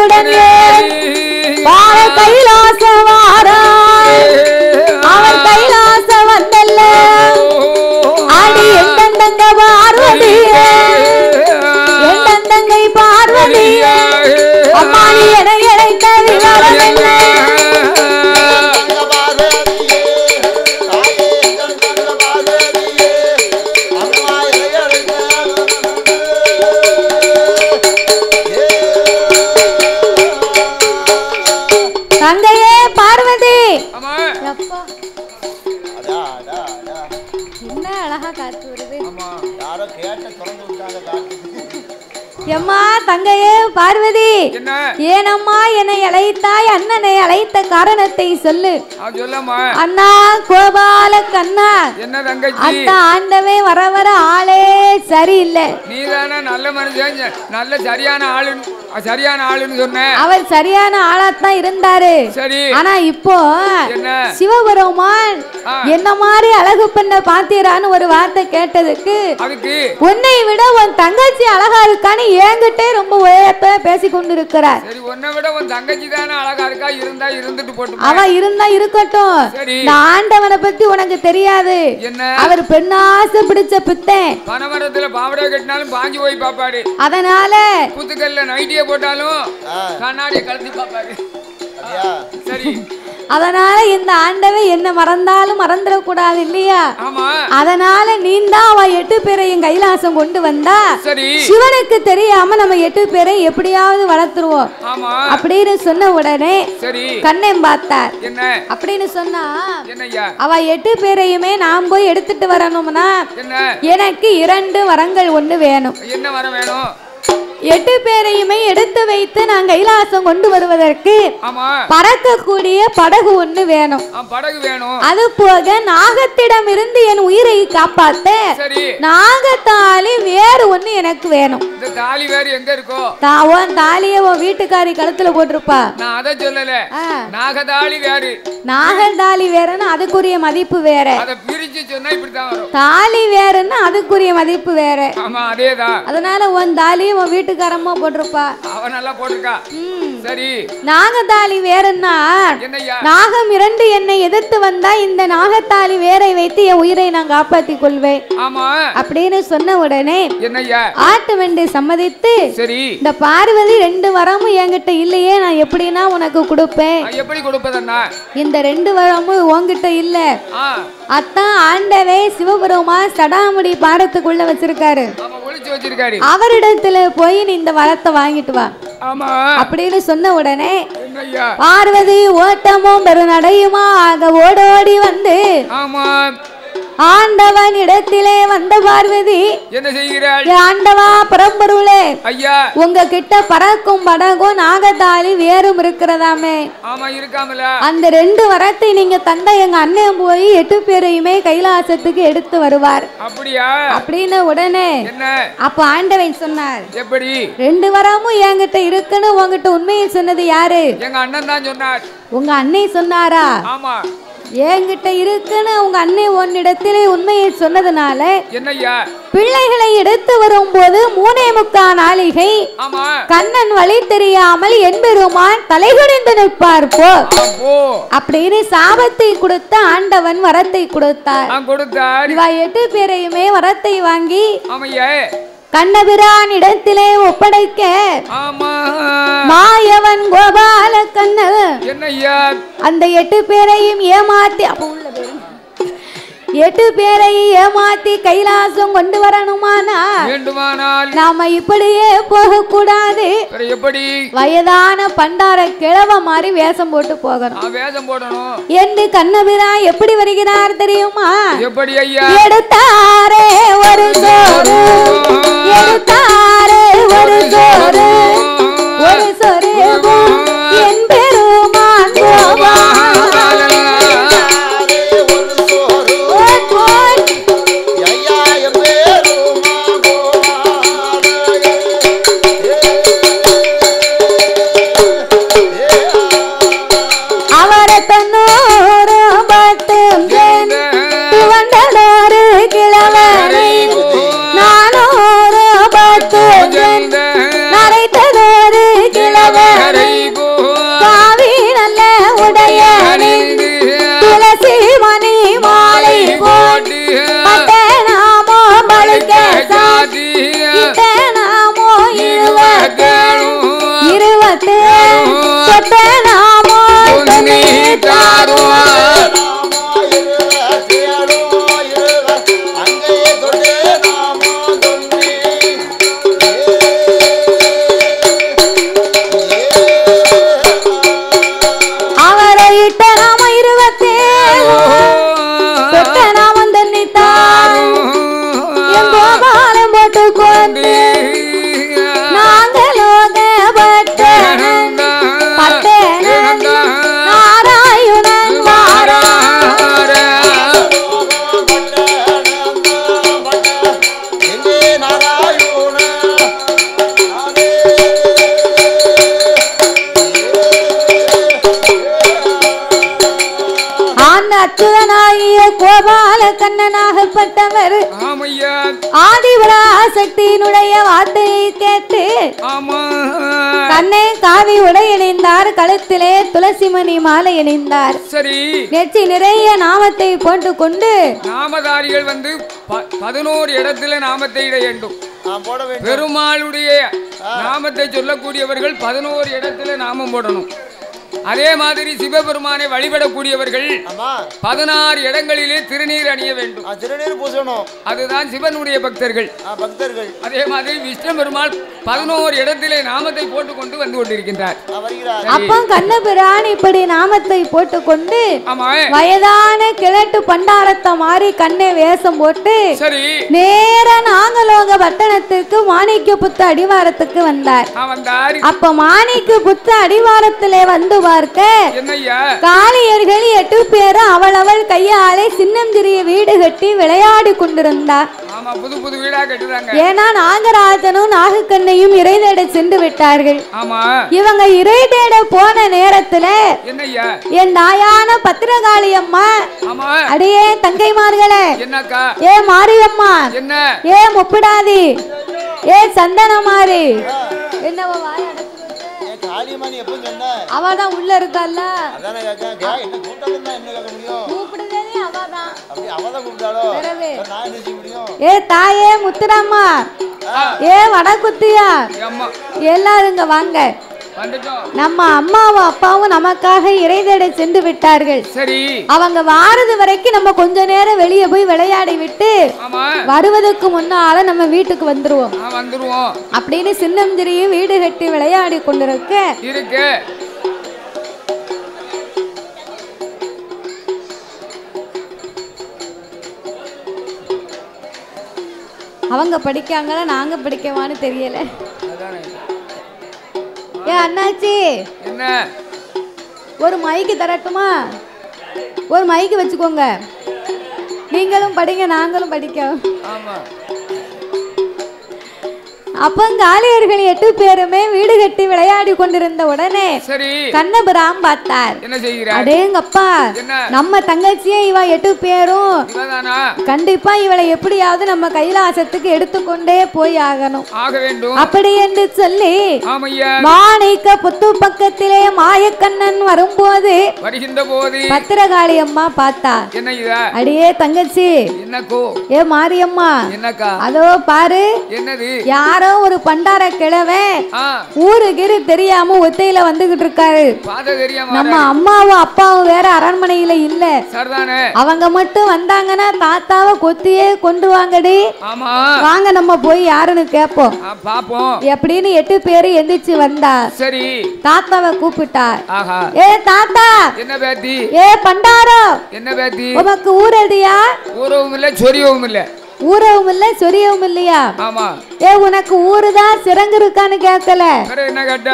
பாகத்துடன் பால கைலாச வாராய் அவர் கைலாச வந்தல்ல ஆடி எந்தந்தங்க பார்வதி எந்தந்தங்கை பார்வதி அம்மா நீ என இழைத்த விவரம் என்ன தங்கையே பார்வதி என்ன அழகா காத்து வருது எம்மா தங்கையே பார்வதி ஏனம்மா என்னை அழைத்தாய் அண்ணனை அழைத்த காரணத்தை சொல்லு அண்ணா கோபால கண்ணா அண்ணா ஆண்டவே வர வர ஆளே சரியில்லை நீதான நல்ல மனுஷன் நல்ல சரியான ஆளுன்னு சொன்ன அவர் சரியான ஆளாத்தான் இருந்தாரு ஆனா இப்போ சிவபெருமான் என்ன மாதிரி அழகு பெண்ண பாத்தீரான்னு ஒரு வார்த்தை கேட்டதுக்கு உன்னை விட உன் தங்கச்சி அழகா இருக்கான்னு என்கிட்டே ரொம்ப உயரத்தை பேசி கொண்டு இருக்கிறார். உன்னை விட உன் தங்கச்சி தானே அழகா இருக்கா, இருந்தா இருந்துட்டு போட்டு அவ இருந்தா இருக்கட்டும். இந்த ஆண்டவனை பத்தி உனக்கு தெரியாது. அவர் பெண்ணாசை பிடிச்ச பித்தன். பனமரத்துல பாவடை கட்டினாலும் பாஞ்சு போய் பாப்பாரு. அதனால குத்துக்கல்ல நைட்டியே போட்டாலும் கண்ணாடியை கலந்து பாப்பாரு. சரி, அதனால இந்த ஆண்டவை என்ன மறந்தாலும் மறந்துடக்கூடாது இல்லையா? அதனால நீந்தான் அவ 8 பேரையும் கைலாசம் கொண்டு வந்தா சிவனுக்கு தெரியாம நம்ம 8 பேரை எப்படியாவது வளர்த்துருவோம் அப்படின்னு சொன்ன உடனே கண்ணன் பார்த்தார். அப்படின்னு சொன்னா அவ 8 பேரையுமே நாம் போய் எடுத்துட்டு வரணும்னா எனக்கு 2 வரங்கள் ஒண்ணு வேணும். என்ன வரம் வேணும்? 8 பேரையுமே எடுத்து வைத்து நான் கைலாசம் கொண்டு வருவதற்கு பறக்கக்கூடிய படகு ஒண்ணு வேணும். அது போக நாகத்திடம் இருந்து என் உயிரை காப்பாத்த நாகத்தாலி வேறு ஒண்ணு எனக்கு வேணும். தாலி வேறு எங்க இருக்கோ? தாலிய உன் வீட்டுக்காரி கழுத்துல போட்டிருப்பா. நான் அதை சொல்லல. நாகதாலி வேறு, நாகதாலி வேறுன்னா அதுக்குரிய மதிப்பு வேற. அதை பிரிச்சு சொன்னா இப்படிதான் வரும். தாலி வேறுன்னா அதுக்குரிய மதிப்பு வேற. ஆமா, அதேதான். அதனால உன் தாலி உன் வீட்டுக்காரமா போட்டிருப்பா. அவ நல்லா போட்டிருக்கா. சரி, நாகதாலி வேறுன்னா நாகம் 2 என்னை எதிர்த்து வந்தா இந்த நாகத்தாலி வேரை வைத்து என் உயிரை நான் காப்பாற்றிக் கொள்வேன் அப்படின்னு சொன்ன உடனே ஆட்டு வெண்டு சம்மதித்து இந்த பார்வதி 2 வரமும் என்கிட்ட இல்லையே, நான் எப்படின்னா உனக்கு கொடுப்பேன். எப்படி கொடுப்பதன்னா இந்த 2 வரமும் உன்கிட்ட இல்ல, அத்தான் ஆண்டவே சிவபெருமான் சடாமுடி பாரத்துக்குள்ள வச்சிருக்காரு. அவரிடத்துல போய் நீ இந்த வரத்தை வாங்கிட்டு வா அப்படின்னு சொன்ன உடனே பார்வதி ஓட்டமும் பெருநடையுமா ஆக ஓடோடி வந்து ஆண்டவன் இடத்திலே வந்த பார்வதி என்ன செய்கிறாள்? ஆண்டவா பரம்பொருளே, உங்க கிட்ட பறக்கும் படகும் நாகதாலி வேறும் இருக்கிறதாமே. ஆமா, இருக்காமல. அந்த 2 வரத்தை நீங்க தந்த எங்க அண்ணன் போய் 8 பேரையுமே கைலாசத்துக்கு எடுத்து வருவார். அப்படியா? அப்படின்னு உடனே அப்ப ஆண்டவன் சொன்னார், எப்படி 2 வரமும் என்கிட்ட இருக்குன்னு உங்ககிட்ட உண்மையை சொன்னது யாரு? எங்க அண்ணன் தான் சொன்னார். உங்க அண்ணே சொன்னாரா? ஆமா, என்கிட்ட இருக்குன்னு உங்க அண்ணே உன்னிடத்திலே உண்மையை சொன்னதுனால என்னையா பிள்ளைகளை எடுத்து வரும்போது 3:45 நாளிகை கண்ணன் வழி தெரியாமல் என்பெருமான் தலைகுனிந்து நிற்பார் போ அப்படின்னு சாபத்தை கொடுத்த ஆண்டவன் வரத்தை கொடுத்தார். இவ 8 பேரையுமே வரத்தை வாங்கி கண்ணபிரான் இடத்திலே ஒப்படைக்க மாயவன் கோபால கண்ணு அந்த 8 பேரையும் ஏமாத்தி 8 பேரையும் ஏமாத்தி கைலாசம் கொண்டு வரணுமானா நாம இப்படியே போக கூடாது. வயதான பண்டார கிழவ மாதிரி வேஷம் போட்டு போகணும் என்று கண்ணபிரான் எப்படி வருகிறார் தெரியுமா? எடுத்தாரே ஒரு சோறு, எடுத்தாரே ஒரு சோறு, ஒரு சோறு என் பெருமான் கோபாலன். நரைத்ததோரு கிழவரை தண்ணி தாரும் அவரை இட்ட நாம 27 தொட்ட நாமம் தண்ணி தாரும் என் கோபாலம் போட்டு கொண்டு நாங்களோக பட்டணம் நாராயணன் மாறா அச்சுதனாகிய கோபால கண்ணனாகப்பட்டவர் ஆதிபராசக்தியினுடைய வார்த்தையை கேட்டு கண்ணை காவி உடை இணைந்தார், கழுத்திலே துளசிமணி மாலை இணைந்தார். சரி, நெற்றி நிறைய நாமத்தை போட்டு கொண்டு நாமதாரிகள் வந்து 11 இடத்துல நாமத்தை இட வேண்டும். பெருமாளுடைய நாமத்தை சொல்லக்கூடியவர்கள் 11 இடத்துல நாமம் போடணும். அதே மாதிரி சிவபெருமானை வழிபடக்கூடியவர்கள் 16 இடங்களிலே திருநீர் அணிய வேண்டும். திருநீர் பூசணும். அதுதான் சிவனுடைய பக்தர்கள். அதே மாதிரி விஷ்ணு பெருமாள் 11 இடத்திலே நாமத்தை போட்டுக் கொண்டு வந்து கொண்டிருக்கின்றார். அப்போ கண்ணபிரான் இப்படி நாமத்தை போட்டுக்கொண்டு வயதான கிழட்டு பண்டாரத்தை மாறி கண்ணை வேஷம் போட்டு சரி நேர நாகலோக பட்டணத்துக்கு மாணிக்க புத்த அடிவாரத்துக்கு வந்தார். அப்ப மாணிக்க புத்த அடிவாரத்திலே வந்து காளியர்கள் 8 பேரும் அவளவள் கையாலே சின்னஞ்சிறிய வீடு கட்டி விளையாடி கொண்டிருந்தார். ஏன்னா நாகராஜனும் நாகக்கண்ணையும் இறை தேட சென்று விட்டார்கள். இவங்க இறை தேட போன நேரத்துல என் தாயான பத்திரகாளி அம்மா அடியே தங்கைமார்களே, ஏ மாரியம்மா, ஏ முப்பிடாதி, ஏ சந்தனமாரி, என்னவோ அவதான் உள்ள இருக்கல்ல, ஏ தாயே முத்துராம்மா, ஏ வடக்குத்தியா, எல்லாரும் இங்க வாங்க. நம்ம அம்மாவும் அப்பாவும் நமக்காக இறை தேட சென்று விட்டார்கள். சரி, அவங்க வாரது வரைக்கும் நம்ம கொஞ்ச நேரம் வெளியே போய் விளையாடி விட்டு வருவதற்கு முன்னால நம்ம வீட்டுக்கு வந்துருவோம் அப்படின்னு சின்னஞ்சிறியும் வீடு கட்டி விளையாடி கொண்டிருக்க அவங்க படிக்காங்களா நாங்க படிக்கவான்னு தெரியல. ஏ அண்ணாச்சி, என்ன ஒரு மைக்கு தரட்டுமா? ஒரு மைக்கு வச்சுக்கோங்க, நீங்களும் படிங்க நாங்களும் படிக்க. அப்ப காளியர்கள் 8 பேருமே வீடு கட்டி விளையாடி கொண்டிருந்த உடனே கண்ணபிரான் பார்த்தார். அடேங்கப்பா, நம்ம தங்கச்சியே இவ 8 பேரும் கண்டிப்பா இவளை எப்படியாவது நம்ம கைலாசத்துக்கு எடுத்துக்கொண்டே போய் ஆகணும் அப்படி என்று சொல்லி மாணிக்க புத்து பக்கத்திலே மாயக்கண்ணன் வரும்போது பத்திரகாளி அம்மா பார்த்தா. அடியே தங்கச்சி, ஏ மாரியம்மா, அதோ பாரு, யாரோ ஒரு பண்டார கிழவே ஊருக்கு தெரியாம ஒத்தையில வந்துகிட்டு இருக்காரு. நம்ம அம்மாவும் அப்பாவும் வேற அரண்மனையில இல்ல. அவங்க மட்டும் வந்தாங்கன்னா தாத்தாவை கொத்தியே கொண்டு வாங்கடி, வாங்க நம்ம போய் யாருன்னு கேப்போம் எப்படின்னு 8 பேரு எந்திரிச்சு வந்தா. சரி, தாத்தாவை கூப்பிட்டார். ஏ தாத்தா, என்ன பேத்தி? ஏ பண்டாரோ, என்ன பேத்தி? உனக்கு ஊரடியா? ஊரவும் இல்ல சொரியவும் இல்ல. ஊரவும் இல்ல சொரியவும் இல்லையா? ஏ உனக்கு ஊருதான் சிறங்கு இருக்கான்னு கேட்கல,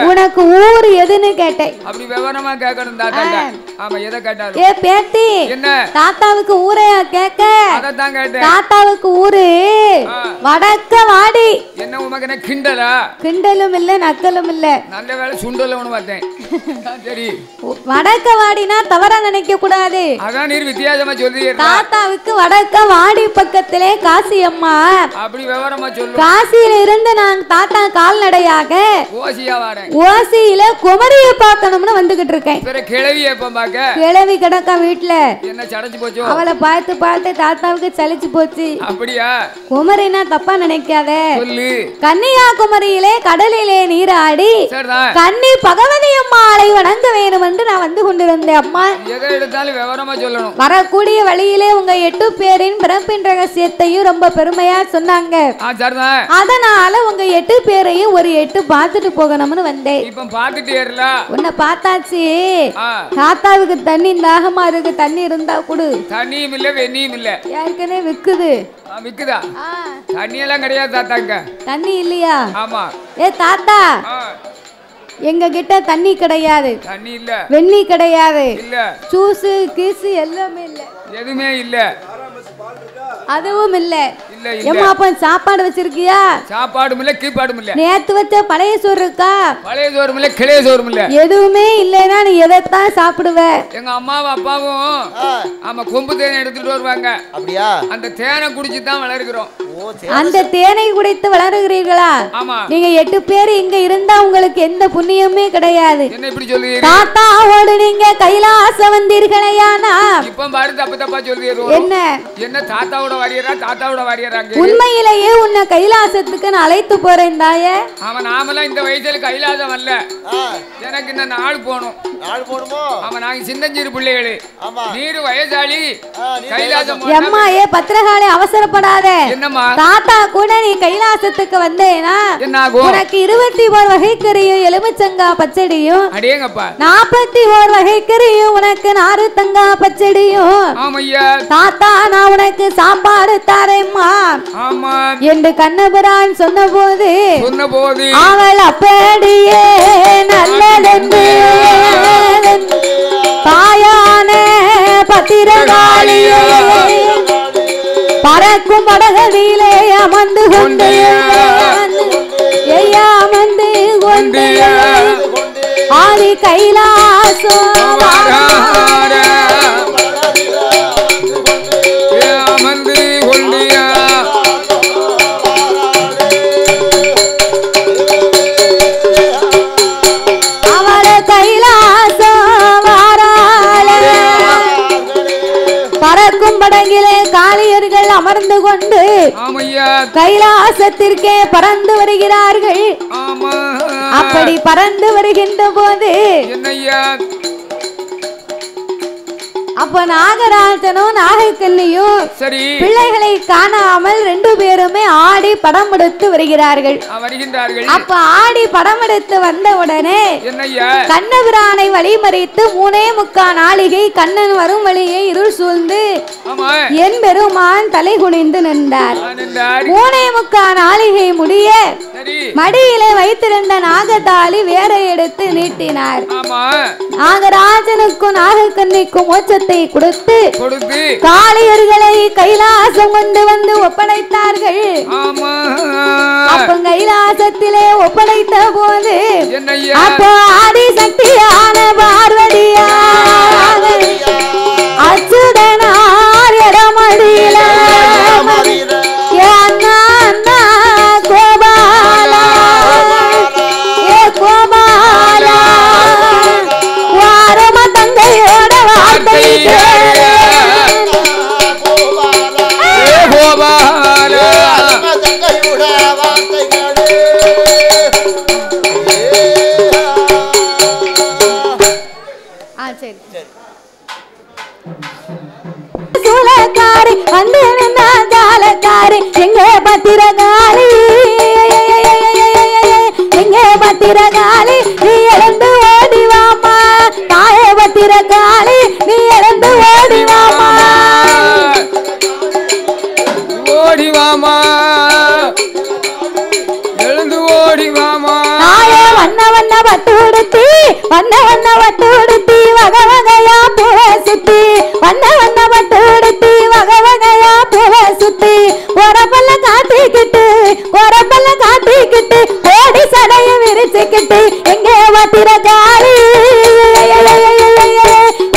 உனக்கு ஊரு எதுன்னு கேட்டேன். அப்படி விவரமா கேட்கணும் தாத்தா. ஆமா, எதை கேட்டாலும். ஏ பேத்தி, என்ன தாத்தாவுக்கு ஊரையா கேட்க? அததான் கேட்டேன். தாத்தாவுக்கு ஊரு வடக்க வாடி. என்ன உமக்கு என்ன கிண்டலா? கிண்டலும் இல்ல நக்கலும் இல்ல. நல்ல வேளை சுண்டலும் பார்த்தேன். சரி, வடக்க வாடினா தவறா நினைக்க கூடாது. அதான் நீர் வித்தியாசமா சொல்றீங்க. தாத்தாவுக்கு வடக்க வாடி பக்கத்திலே காசி அம்மா. அப்படி விவரமா சொல்லு. காசி காசியில இருந்து நான் தாத்தா கால்நடையாக ஓசியில குமரிய பார்க்கணும்னு வந்துகிட்டு இருக்கேன். கிழவி கிடக்கா வீட்டுல. என்ன சடைச்சு போச்சு? அவளை பார்த்து பார்த்து தாத்தாவுக்கு சலிச்சு போச்சு. அப்படியா? குமரினா தப்பா நினைக்காத. கன்னியாகுமரியிலே கடலிலே நீராடி கன்னி பகவதி அம்மாளை வணங்க வேணும் என்று நான் வந்து கொண்டிருந்தேன். அம்மா வரக்கூடிய வழியிலே உங்க 8 பேரின் பிறப்பின் ரகசியத்தையும் ரொம்ப பெருமையா சொன்னாங்க. அதனால உங்க 8 பேரையும் ஒரு 8 பார்த்துட்டு போகணும்னு வந்தேன். உன்னை பார்த்தாச்சு. தாத்தாவுக்கு தண்ணி தாகமா இருக்கு, தண்ணி இருந்தா கொடு. தண்ணியும் இல்ல வெண்ணியும் இல்ல, ஏற்கனவே விக்குது. விக்குதா? தண்ணி எல்லாம் கிடையாது தாத்தாங்க. தண்ணி இல்லையா? ஆமா. ஏ தாத்தா, எங்க கிட்ட தண்ணி கிடையாது, தண்ணி இல்ல, வெண்ணி கிடையாது, இல்ல, ஜூஸ் கீஸ் எல்லாமே இல்ல, எதுவுமே இல்ல, அதுவும் இல்ல. ஏமா அப்ப சாப்பாடு வச்சிருக்கியா? சாப்பாடும் இல்ல, கீப்பாடும் இல்ல. நேத்து வச்ச பழைய சோறு இருக்கா? பழைய சோறும் இல்ல, கிளைய சோறும் இல்ல, எதுவுமே இல்லைன்னா நீ எதைத்தான் சாப்பிடுவ? எங்க அம்மாவும் அப்பாவும் ஆமா கொம்பு தேனை எடுத்துட்டு வருவாங்க. அப்படியா? அந்த தேனை குடிச்சு தான் வளர்கிறோம். அந்த தேனை குடித்து வளருகிறீர்களா? ஆமா. நீங்க 8 பேர் இங்க இருந்தா உங்களுக்கு எந்த புண்ணியமே கிடையாது. என்ன இப்படி சொல்றீங்க? தாத்தாவோடு நீங்க கைலாசம் வந்தீர்களேயானா இப்ப பாரு தப்பு தப்பா சொல்றீங்க. என்ன என்ன தாத்தாவோட வாரியரா தாத்தாவோட வாரியராங்க? உண்மையிலேயே உன்னை கைலாசத்துக்கு நான் அழைத்து போறேன் தாயே. அவன் நாமெல்லாம் இந்த வயசுல கைலாசம் அல்ல, எனக்கு இந்த நாள் போணும். நாள் போணுமோ? அவன் நாங்க சின்னஞ்சிறு பிள்ளைகளே. ஆமா. நீர் வயசாளி கைலாசம். அம்மா ஏ பத்திரகாளி அவசரப்படாத. என்னம்மா? தாத்தா கூட நீ கைலாசத்துக்கு வந்தேனா உனக்கு 21 வகைக்கறியும் எலுமிச்சங்காய் பச்சடியும், அடேங்கப்பா 41 வகைக்கறியும் உனக்கு நாருத்தங்காய் பச்சடியும். ஆமையா. தாத்தா நான் உனக்கு சாப்பாடு தரேம்மா என்று கண்ணபுரான் சொன்னபோது அவள் அப்படியே நல்லதென்று தாயான பத்திரகாளியே பறக்கும் படகதிலே அமர்ந்து கொண்டு அமர்ந்து கொண்டு ஆதி கைலாசம் அமர்ந்து கொண்டியா அவர கைலாசம் பறக்கும் படகிலே காளியர்கள் அமர்ந்து கொண்டு கைலாசத்திற்கே பறந்து வருகிறார்கள். அப்படி பறந்து வருகின்ற போது அப்ப நாகராஜனும் நாகக்கண்ணியும் பிள்ளைகளை காணாமல் 2 பேருமே ஆடி படம் எடுத்து வருகிறார்கள். அப்ப ஆடி படம் எடுத்து வந்த உடனே கண்ணபிரானை வழிமறித்து 3.25 நாளிகை கண்ணன் வரும் வழியை இருள் சூழ்ந்து என் பெருமான் தலை குனிந்து நின்றார். 3.25 நாளிகை முடிய மடியிலே வைத்திருந்த நாகத்தாளி வேற எடுத்து நீட்டினார். நாகராஜனுக்கும் நாகக்கண்ணிக்கும் மோட்சத்தை கொடுத்து காளியர்களை கைலாசம் கொண்டு வந்து ஒப்படைத்தார்கள். அப்ப கைலாசத்திலே ஒப்படைத்த போது அப்போ ஆதிசக்தியான பார்வதியா அச்சுதனார் இடமடியில கோபாலா ஏ கோபாலா வாரம தங்கையோட வார்த்தை சூளக்காரி வந்து நின்னா ஜாலக்காரி எங்க பத்திரகாளி எங்க பத்திரகாளி நீ எழுந்து ஓடிவாமா தாய பத்திரகாளி நீ எழுந்து ஓடிவாமா ஓடிவாமா எழுந்து ஓடிவாமா தாய வண்ண வண்ண பட்டு உடுத்தி வண்ண வண்ண பட்டு உடுத்தி வகை வகையா பூவ சுத்தி வண்ண வண்ண பட்டு உடுத்தி வகை வகையா பூவ சுத்தி ஒரப்பல்ல காட்டிக்கிட்டு ஓடி சடைய விரிச்சுக்கிட்டு எங்க பத்திரகாளி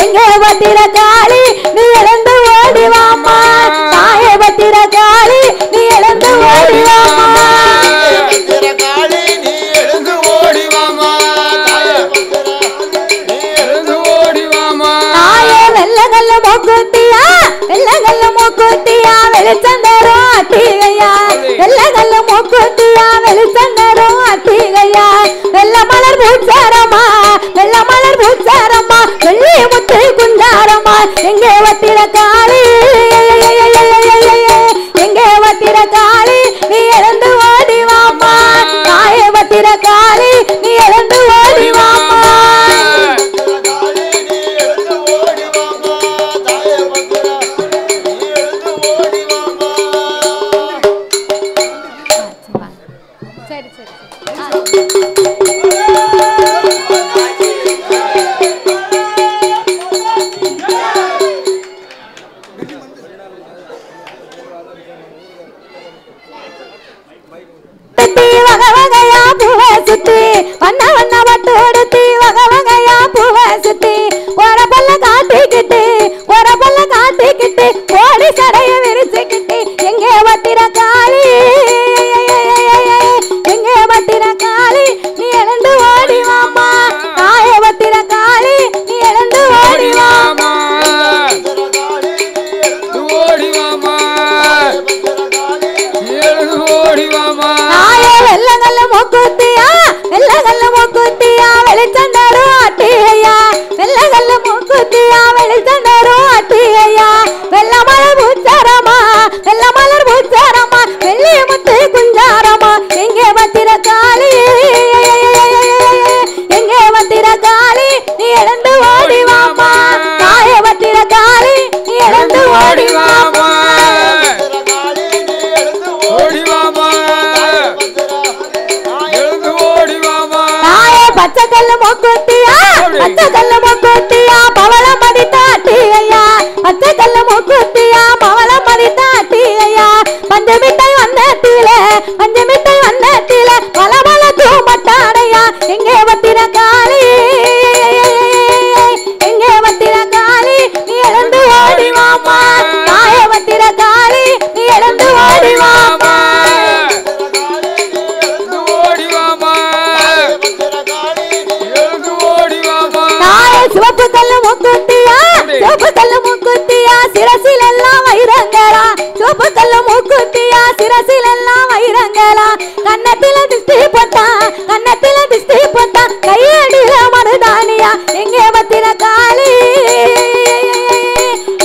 எங்க பத்திரகாளி நீ எழுந்து ஓடிவாமா தாய பத்திரகாளி நீ எழுந்து ஓடிவாமா மூக்குத்தியா வெள்ளகல்ல மூக்குத்தியா வெளிச்சந்தரும் அட்டிகையா வெள்ளகல்ல மூக்குத்தியா வெளிச்சந்தரும் அட்டிகையா வெள்ள மலர் பூச்சாரமா வெள்ள மலர் பூச்சாரமா வெள்ளி முத்து குந்தாரமா எங்கே வத்திர காளி எங்கே வத்திர காளி நீ எழுந்து ஓடி வாமா தாய வத்திர காளி நீ எழுந்து ஓடி வாமா சரி சரி சுத்தி வண்ண வண்ண வட்டு எடுத்து வகை வகையா பூவ சுத்தி ஒரு பல்ல காட்டிக்கிட்டு ஒரு பல்ல காட்டிக்கிட்டு கோடி சடைய விரிச்சுக்கிட்டு எங்கே வத்திர காளி எங்கே வத்திர காளி நீ எழுந்து ஓடி வாமா தாய வத்திர காளி நீ எழுந்து ஓடி வாமா ஓடி வாமா ஓடி வாமா தாய வெள்ளங்கல்ல மூக்குத்தியா வெள்ளகல்ல மூக்குத்தியா வெளிச்சந்தரும் அட்டிகையா வெள்ளகல்ல மூக்குத்தியா வெளிச்சந்தரும் அட்டிகையா வெள்ள மலர் பூச்சாரமா வெள்ள மலர் பூச்சாரமா வெள்ளி முத்து குஞ்சாரமா எங்கே வத்திர காளி எங்கே வத்திர காளி நீ எழுந்து ஓடி வாமா தாய வத்திர காளி நீ எழுந்து ஓடி வாமா ஓடி வாமா பச்சைக்கல்ல மூக்குத்தியா பச்சைக்கல்ல மூக்குத்தியா பவள மதித்தாட்டியா பச்சைக்கல்ல மூக்குத்தியா பவள மதித்தாட்டியா பஞ்சமிட்டாய் வந்தத்திலே பஞ்சமிட்டாய் வந்தத்திலே பல பல தூமட்டாடையா எங்கே வத்திர காளி எங்கே வத்திர காளி நீ எழுந்து ஓடி வாமா தாய வத்திர காளி நீ எழுந்து ஓடி வாமா சிவப்பு கல்லு மூக்குத்தியா சிவப்பு கல்லு மூக்குத்தியா சிரசில் எல்லாம் வைரங்களா சிவப்பு கல்லு மூக்குத்தியா சிரசில் எல்லாம் வைரங்களா கன்னத்தில திஷ்டி போட்டா கன்னத்தில திஷ்டி போட்டா கையடில மருதானியா எங்கே வத்திர காளி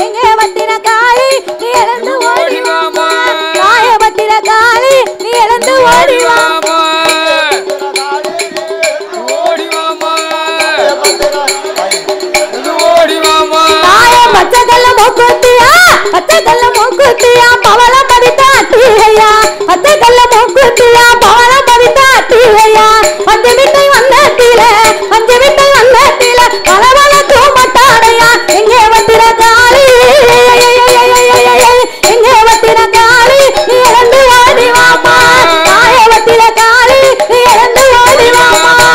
எங்கே வத்திர காளி நீ எழுந்து ஓடி வாமா தாய வத்திர காளி நீ எழுந்து ஓடி வாமா பச்சைக்கல்ல மூக்குத்தியா பச்சைக்கல்ல மூக்குத்தியா பவள மதித்தாட்டியா பச்சைக்கல்ல மூக்குத்தியா பவள மதித்தாட்டியா பஞ்சமிட்டை வந்தத்திலே பஞ்சமிட்டை வந்தத்திலே பல பல தூமட்டாடையா எங்கே வத்திர காளி எங்கே வத்திர காளி நீ எழுந்து ஓடி வாமா தாய வத்திர காளி நீ எழுந்து ஓடி வாமா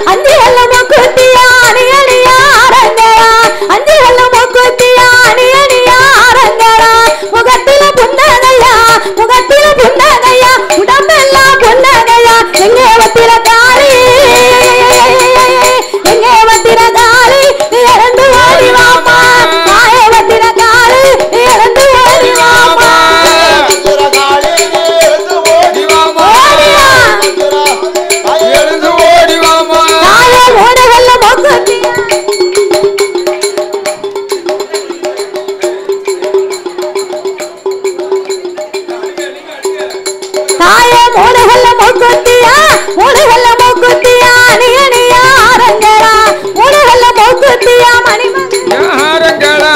அஞ்சிகல்ல மூக்குத்தியா அணி அணியா அரங்கரா அஞ்சிகல்ல மூக்குத்தியா அணி அணியா அரங்கரா முகத்தில புன்னகையா முகத்தில புன்னகையா உடம்பெல்லாம் புன்னகையா எங்கே வத்திர காளி எங்கே வத்திர காளி நீ எழுந்து ஓடி வாமா தாய வத்திர காளி நீ எழுந்து ஓடி வாமா தாயே மூடுகல்ல மூக்குத்தியா மூடுகல்ல மூக்குத்தியா அணி அணியா அரங்கரா மூடுகல்ல மூக்குத்தியா மணிமங்கலா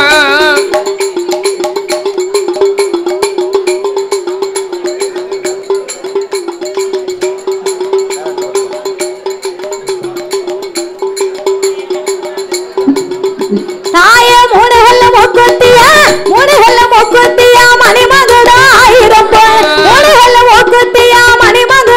தாயே மூடுகல்ல மூக்குத்தியா மூடுகல்ல மூக்குத்தியா மணிமகுடா ஆயிரம் மூடுகல்ல மூக்குத்தியா மணிமகுடா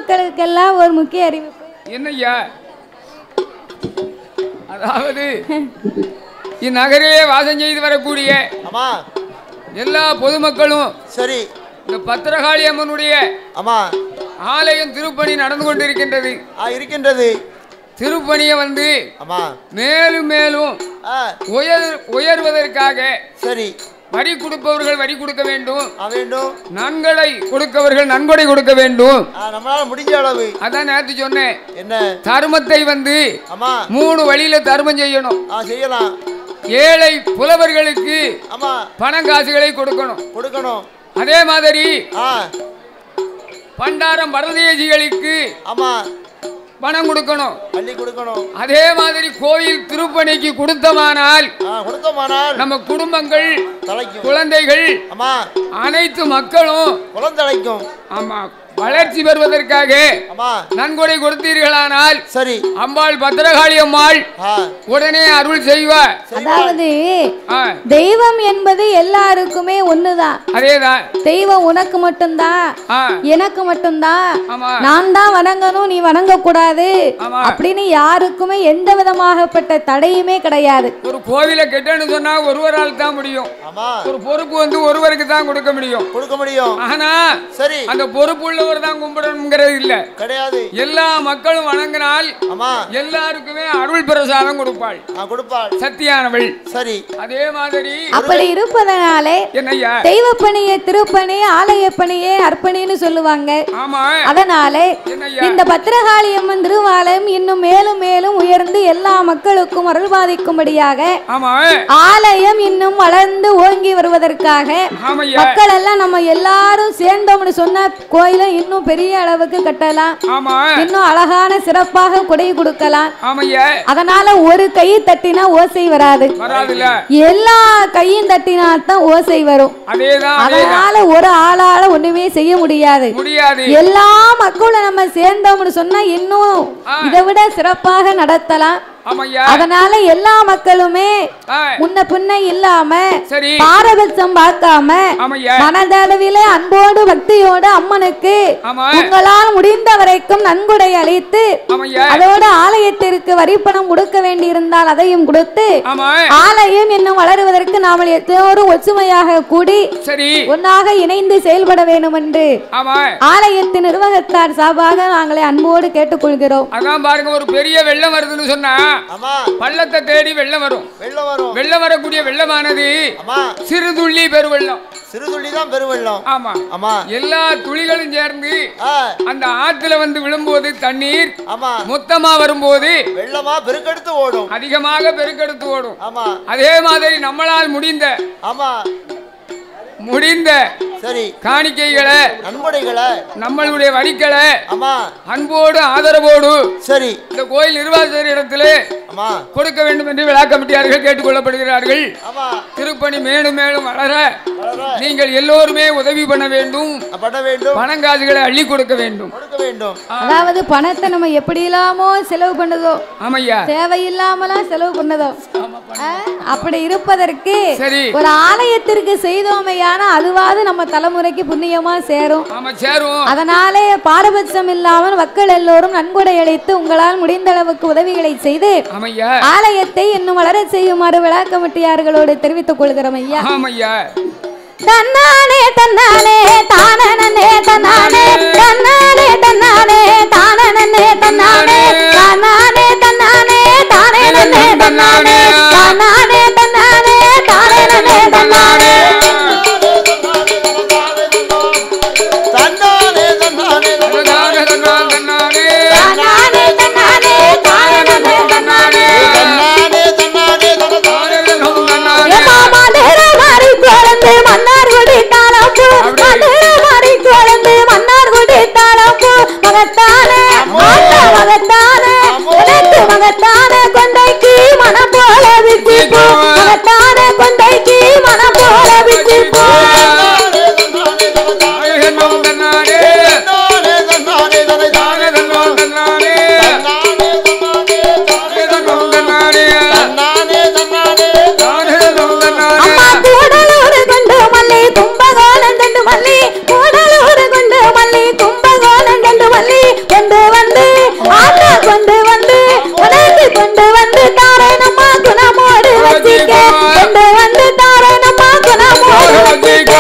மக்களுக்கெல்லாம் ஒரு முக்கிய அறிவிப்பு. என்னய்யா? அதாவது இந்நகரிலே வாசம் செய்து வரக்கூடிய எல்லா பொதுமக்களும் சரி இந்த பத்திரகாளி அம்மனுடைய ஆலயம் திருப்பணி நடந்து கொண்டிருக்கின்றது. திருப்பணியை வந்து மேலும் மேலும் உயர்வதற்காக சரி வரி கொடுப்பவர்கள் வரி கொடுக்க வேண்டும், நன்கொடை கொடுக்கவர்கள் நன்கொடை கொடுக்க வேண்டும். நம்மளால முடிஞ்ச அளவு அதான் நேத்து சொன்னேன். என்ன தர்மத்தை வந்து 3 வழியில தர்மம் செய்யணும். செய்யலாம். ஏழை புலவர்களுக்கு பணம் காசுகளை கொடுக்கணும். அதே மாதிரி பண்டாரம் பரதேசிகளுக்கு பணம் கொடுக்கணும். அதே மாதிரி கோயில் திருப்பணிக்கு கொடுத்தமானால் நம்ம குடும்பங்கள் குழந்தைகள் அனைத்து மக்களும் குழந்தைக்கும் ஆமா வளர்ச்சி பெறுவதற்காக நன்கொடை கொடுத்தீர்களானால் சரி அம்பாள் பத்திரகாளி அம்மாள் உடனே அருள் செய்வார். அதாவது தெய்வம் என்பது எல்லாருக்குமே ஒண்ணுதான். அதேதான். தெய்வம் உனக்கு மட்டும்தான், எனக்கு மட்டும்தான், நான் தான் வணங்கணும் நீ வணங்க கூடாது அப்படின்னு யாருக்குமே எந்த விதமாகப்பட்ட தடையுமே கிடையாது. ஒரு கோவிலை கெட்டன்னு சொன்னா ஒருவரால் தான் முடியும். ஒரு பொறுப்பு வந்து ஒருவருக்கு தான் கொடுக்க முடியும். ஆனா சரி அந்த பொறுப்பு தான் கும்பிடணும்ங்கிறது இல்ல கிடையாது. எல்லா மக்களும் வணங்கினால் எல்லாருக்குமே அருள் பிரசாதம் கொடுப்பாள் சத்தியானவள். சரி அதே மாதிரி அப்படி இருப்பதனாலே என்னையா தெய்வ பணியை திருப்பணி ஆலய பணியை அர்ப்பணின்னு சொல்லுவாங்க. ஆமா அதனாலே இந்த பத்திரகாளி அம்மன் திருவாலயம் இன்னும் மேலும் மேலும் உயர்ந்து எல்லா மக்களுக்கும் அருள் பாதிக்கும்படியாக ஆலயம் இன்னும் வளர்ந்து ஓங்கி வருவதற்காக மக்கள் எல்லாம் நம்ம எல்லாரும் சேர்ந்தோம்னு சொன்ன கோயிலை இன்னும் பெரிய அளவுக்கு கட்டலாம். இன்னும் அழகான சிறப்பாக கொடை கொடுக்கலாம். அதனால ஒரு கை தட்டினா ஓசை வராது, எல்லா கையும் தட்டினா தான் ஓசை வரும். அதனால ஒரு ஆளால ஒண்ணுமே செய்ய முடியாது. எல்லா மக்களும் நம்ம சேர்ந்தோம்னு சொன்னா இன்னும் இதை விட சிறப்பாக நடத்தலாம். அதனால எல்லா மக்களுமே முன்ன பின்ன இல்லாம பாரபட்சம் பார்க்காம மனதளவிலே அன்போடு பக்தியோடு அம்மனுக்கு உங்களால் முடிந்த வரைக்கும் நன்கொடை அளித்து அதோட ஆலயத்திற்கு வரிப்பணம் கொடுக்க வேண்டியிருந்தால் அதையும் கொடுத்து ஆலயம் இன்னும் வளருவதற்கு நாம் எல்லோரும் ஒற்றுமையாக கூடி ஒன்றாக இணைந்து செயல்பட வேண்டும் என்று ஆலயத்தின் நிர்வாகத்தார் சார்பாக நாங்களே அன்போடு கேட்டுக்கொள்கிறோம். அதான் பாருங்க, ஒரு பெரிய வெள்ளம் வருதுன்னு சொன்னா பள்ளத்தை தேடி வெள்ளம் வரும். வெள்ளம் வரக்கூடிய வெள்ளமானது சிறுதுள்ளி பெருவெள்ளம். சிறுதுள்ளி தான் பெருவெள்ளம். ஆமா ஆமா எல்லா துளிகளும் சேர்ந்து அந்த ஆத்துல வந்து விழும்போது தண்ணீர் மொத்தமா வரும்போது வெள்ளமா பெருக்கெடுத்து ஓடும், அதிகமாக பெருக்கெடுத்து ஓடும். அதே மாதிரி நம்மளால் முடிந்த சரி காணிக்கைகளை நன்கொடைகளை நம்மளுடைய வரிகளை அன்போடு ஆதரவோடு சரி இந்த கோயில் நிர்வாகத்தின் இடத்திலே கொடுக்க வேண்டும் என்று விழா கமிட்டியார்கள் கேட்டுக்கொள்ளப்படுகிறார்கள். திருப்பணி மேலும் மேலும் வளர நீங்கள் எல்லோருமே உதவி பண்ண வேண்டும். பணங்காசுகளை அள்ளி கொடுக்க வேண்டும். அதாவது பணத்தை நம்ம எப்படி இல்லாமோ செலவு பண்ணதோ தேவையில்லாமலாம் செலவு பண்ணதோ அப்படி இருப்பதற்கு ஒரு ஆலயத்திற்கு செய்தோமையான அதுவாது நம்ம தலைமுறைக்கு புண்ணியமா சேரும். அதனாலே பாரபட்சம் இல்லாமல் மக்கள் எல்லோரும் நன்கொடை அளித்து உங்களால் முடிந்த அளவுக்கு உதவிகளை செய்து ஆலயத்தை இன்னும் வளர செய்யுமாறு விழா கமிட்டியார்களோடு தெரிவித்துக் கொள்கிறோம் ஐயா. தன்னானே தன்னானே தானனே தன்னானே தன்னானே தன்னானே தானனே தன்னானே தன்னானே தன்னானே தானனே தன்னானே தன்னானே தன்னானே தானனே தன்னானே மன்னார்குடி தாளம்பூ மன்னார்குடி தாளம்பூ மகத்தானே மகத்தானே உனக்கு கொண்டு வந்து தாரேன் அம்மா குணமோடு வச்சிக்க கொண்டு வந்து தாரேன் அம்மா குணமோடு வச்சிக்க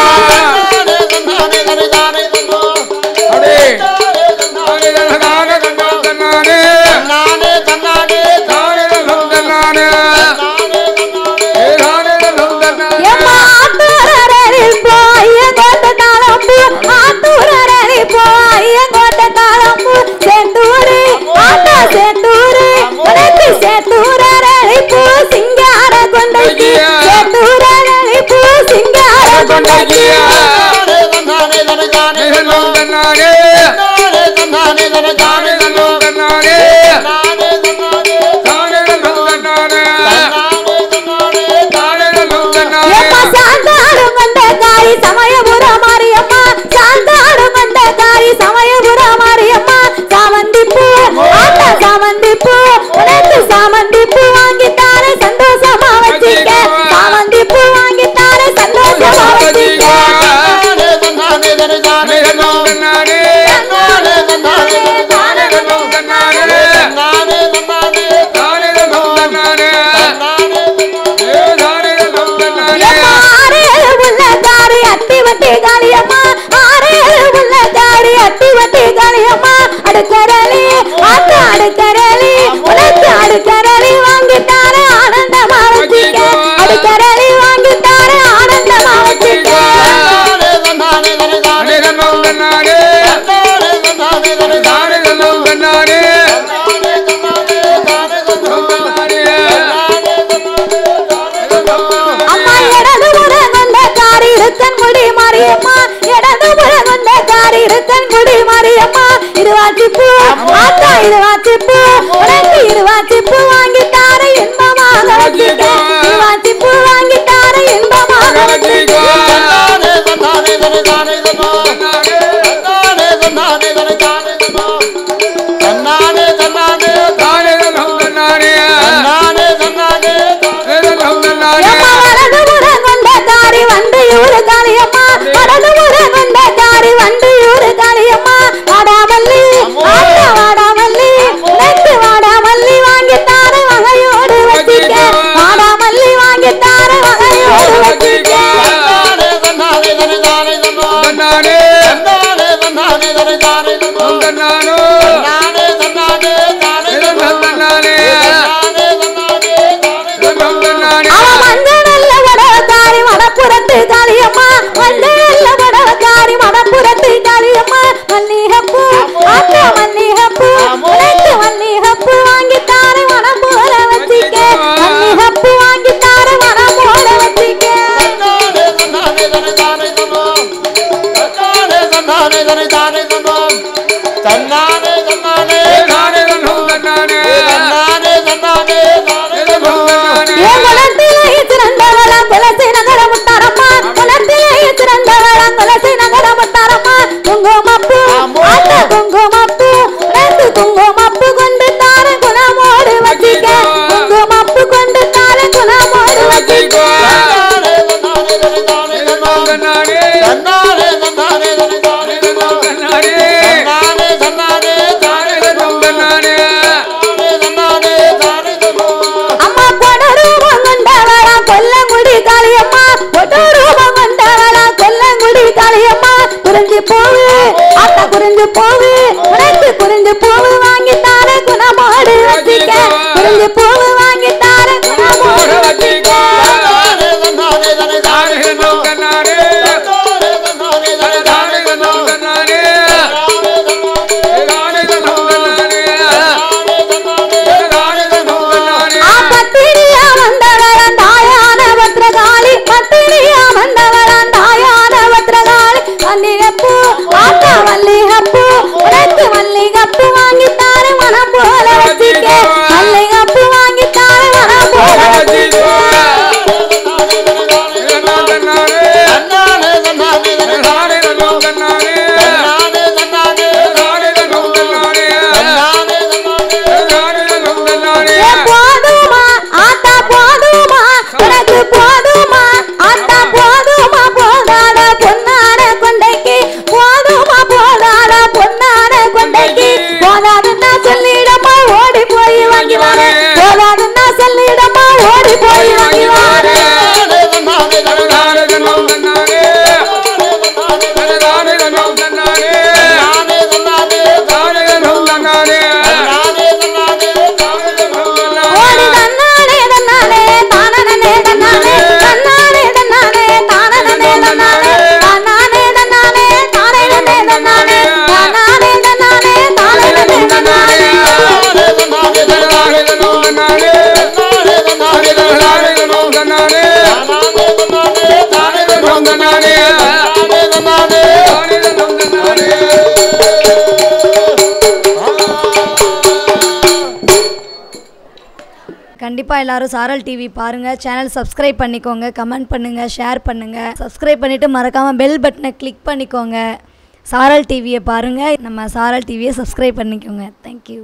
மல்லிகப்பு வாங்கி தார மனம் போல வச்சிக்க மல்லிகப்பு வாங்கி தன்னானே தன்னானே கண்டிப்பாக எல்லாரும் சாரல் டிவி பாருங்கள். சேனல் சப்ஸ்கிரைப் பண்ணிக்கோங்க, கமெண்ட் பண்ணுங்கள், ஷேர் பண்ணுங்கள். சப்ஸ்கிரைப் பண்ணிவிட்டு மறக்காமல் பெல் பட்டனை கிளிக் பண்ணிக்கோங்க. சாரல் டிவியை பாருங்கள், நம்ம சாரல் டிவியை சப்ஸ்கிரைப் பண்ணிக்கோங்க. தேங்க்யூ.